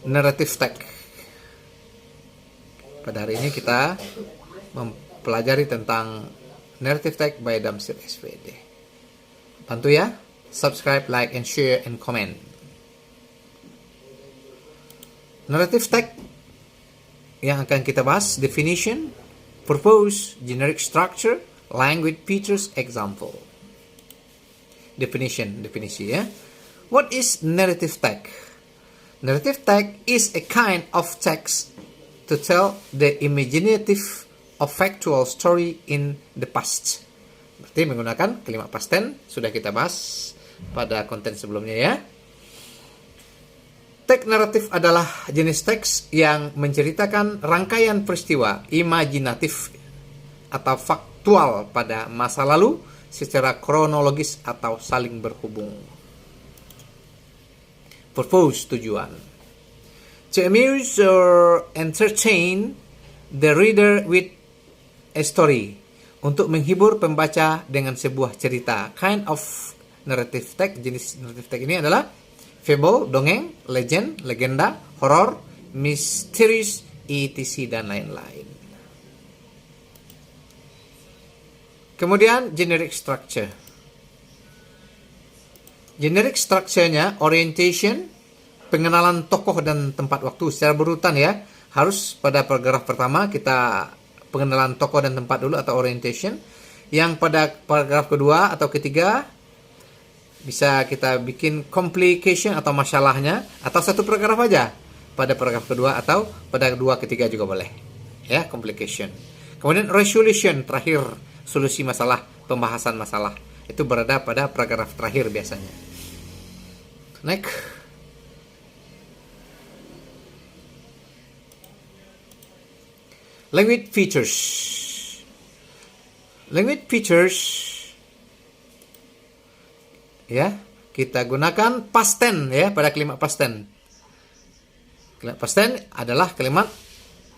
narrative text. Pada hari ini kita mempelajari tentang narrative text by Damsyir SPD. Bantu ya, subscribe, like, and share, and comment. Narrative text yang akan kita bahas: definition, purpose, generic structure, language features, example. Definisi ya. What is narrative text? Narrative text is a kind of text to tell the imaginative or factual story in the past. Berarti menggunakan kalimat past tense, sudah kita bahas pada konten sebelumnya ya. Teks naratif adalah jenis teks yang menceritakan rangkaian peristiwa imajinatif atau faktual pada masa lalu secara kronologis atau saling berhubung. Purpose, tujuan. To amuse or entertain the reader with a story. Untuk menghibur pembaca dengan sebuah cerita. Kind of narrative text, jenis narrative text ini adalah fable, dongeng, legend, legenda, horror, misterius, etc. dan lain-lain. Kemudian generic structure. Generic structure-nya orientation, pengenalan tokoh dan tempat waktu secara berurutan ya. Harus pada paragraf pertama kita pengenalan tokoh dan tempat dulu atau orientation. Yang pada paragraf kedua atau ketiga bisa kita bikin complication atau masalahnya, atau satu paragraf aja pada paragraf kedua atau pada dua ketiga juga boleh. Ya, complication. Kemudian resolution, terakhir solusi masalah, pembahasan masalah. Itu berada pada paragraf terakhir biasanya. Next. Language features. Language features ya, kita gunakan past tense ya pada kalimat past tense. Kalimat past tense adalah kalimat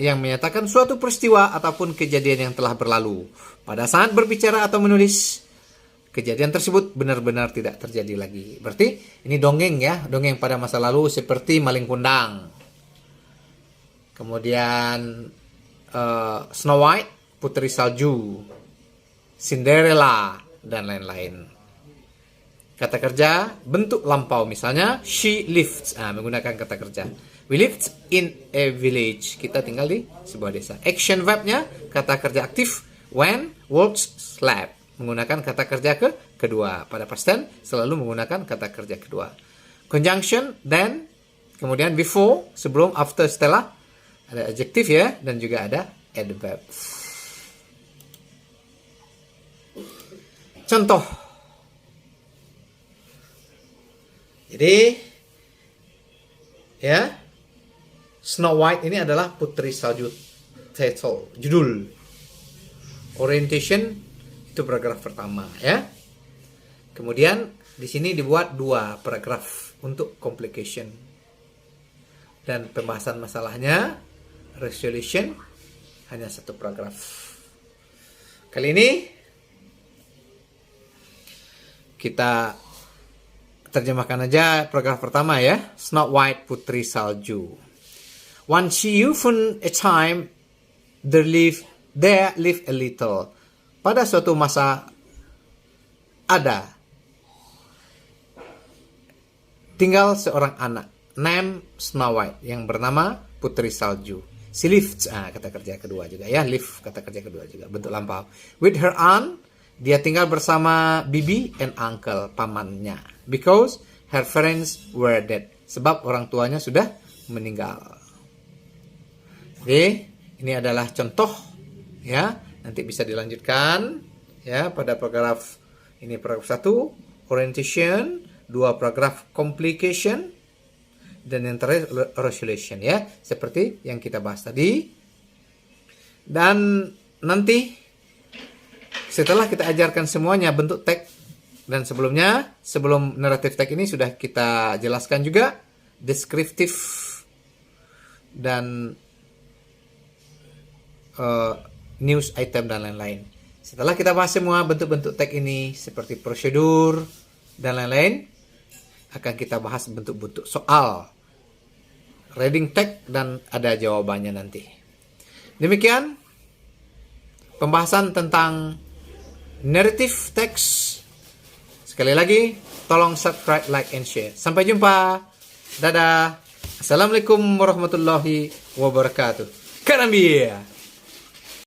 yang menyatakan suatu peristiwa ataupun kejadian yang telah berlalu. Pada saat berbicara atau menulis, kejadian tersebut benar-benar tidak terjadi lagi. Berarti ini dongeng ya, dongeng pada masa lalu seperti Maling Kundang. Kemudian Snow White, Putri Salju, Cinderella, dan lain-lain. Kata kerja bentuk lampau, misalnya she lived, menggunakan kata kerja. We lived in a village, kita tinggal di sebuah desa. Action verbnya kata kerja aktif, when, works, slept, menggunakan kata kerja kedua. Pada past tense selalu menggunakan kata kerja kedua. Conjunction, then, kemudian before, sebelum, after, setelah. Ada adjektif ya, dan juga ada adverb. Contoh. Jadi ya, Snow White ini adalah Putri Salju. Title, judul. Orientation itu paragraf pertama ya. Kemudian di sini dibuat dua paragraf untuk complication. Dan pembahasan masalahnya, resolution, hanya satu paragraf. Kali ini kita terjemahkan aja paragraf pertama ya. Snow White, Putri Salju. Once upon a time there lived a little. Pada suatu masa ada tinggal seorang anak named Snow White yang bernama Putri Salju. She lived, kata kerja kedua juga ya. Live, kata kerja kedua juga, bentuk lampau. With her aunt, dia tinggal bersama bibi and uncle, pamannya. Because her parents were dead. Sebab orang tuanya sudah meninggal. Jadi, ini adalah contoh ya. Nanti bisa dilanjutkan ya pada paragraf ini, paragraf 1 orientation, 2 paragraf complication, dan yang terakhir resolution ya, seperti yang kita bahas tadi. Dan nanti setelah kita ajarkan semuanya bentuk teks, dan sebelumnya, sebelum naratif teks ini sudah kita jelaskan juga deskriptif dan news item dan lain-lain. Setelah kita bahas semua bentuk-bentuk teks ini seperti prosedur dan lain-lain, akan kita bahas bentuk-bentuk soal reading tag dan ada jawabannya nanti. Demikian pembahasan tentang narrative text. Sekali lagi, tolong subscribe, like, and share. Sampai jumpa. Dadah. Assalamualaikum warahmatullahi wabarakatuh. Karambia.